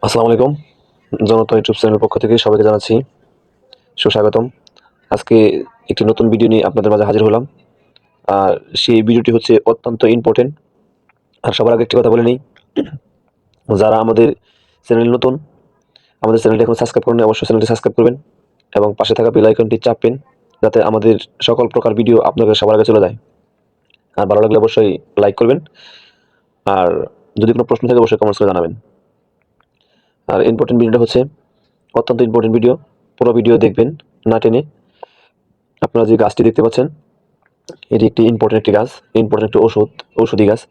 আসসালামু আলাইকুম। জনতা ইউটিউব চ্যানেলের পক্ষ থেকে সবাইকে জানাচ্ছি সুস্বাগতম। আজকে একটি নতুন ভিডিও নিয়ে আপনাদের মাঝে হাজির হলাম। আর সেই ভিডিওটি হচ্ছে অত্যন্ত ইম্পোর্টেন্ট। আর সবার আগে একটি কথা বলে নেই, যারা আমাদের চ্যানেল নতুন, আমাদের চ্যানেলটি এখন সাবস্ক্রাইব করেন, অবশ্যই চ্যানেলটি সাবস্ক্রাইব করবেন এবং পাশে থাকা বেল আইকনটি চাপবেন, যাতে আমাদের সকল প্রকার ভিডিও আপনাদের সবার আগে চলে যায়। আর ভালো লাগলে অবশ্যই লাইক করবেন। আর যদি কোনো প্রশ্ন থাকে অবশ্যই কমেন্টস করে জানাবেন। আর ইম্পোর্টেন্ট ভিডিওটা হচ্ছে অত্যন্ত ইম্পর্টেন্ট ভিডিও। পুরো ভিডিও দেখবেন না টেনে। আপনারা যে গাছটি দেখতে পাচ্ছেন, এটি একটি ইম্পর্টেন্ট একটি গাছ, ইম্পর্টেন্ট একটি ঔষধি গাছ।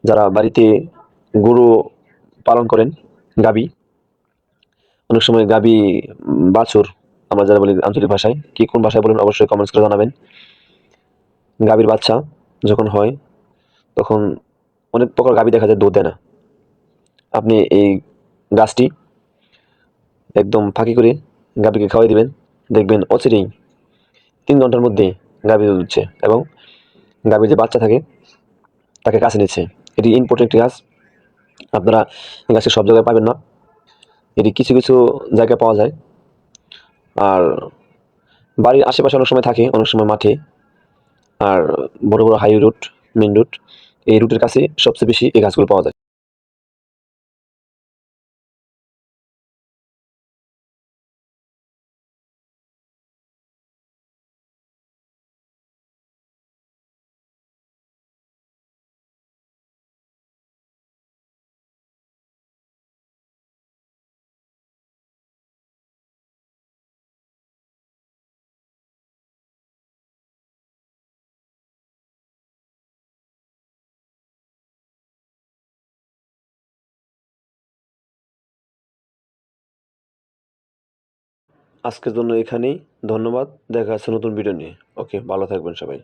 যারা বাড়িতে গরু পালন করেন, গাবি, অনেক সময় গাবি বাছুর, আমরা যারা বলি আঞ্চলিক ভাষায়, কি কোন ভাষায় বলেন অবশ্যই কমেন্টস করে জানাবেন। গাবির বাচ্চা যখন হয়, তখন অনেক প্রকার গাবি দেখা যায় দুধ দেয় না। আপনি এই গাছটি একদম ফাঁকি করে গাবিকে খাওয়াই দিবেন, দেখবেন অচিরেই 3 ঘন্টার মধ্যে গাভী দুধ দিচ্ছে এবং গাভীর যে বাচ্চা থাকে তাকে কাছে নিচ্ছে। এটি ইম্পর্টেন্ট একটি গাছ। আপনারা এই গাছটি সব জায়গায় পাবেন না, এটি কিছু কিছু জায়গায় পাওয়া যায়। আর বাড়ির আশেপাশে অনেক সময় থাকে, অনেক সময় মাঠে। আর বড় বড় হাই রুট, মেন রুট, এই রুটের কাছে সবচেয়ে বেশি এই গাছগুলো পাওয়া যায়। আজকের জন্য এখানেই। ধন্যবাদ। দেখা হচ্ছে নতুন ভিডিও নিয়ে। ওকে, ভালো থাকবেন সবাই।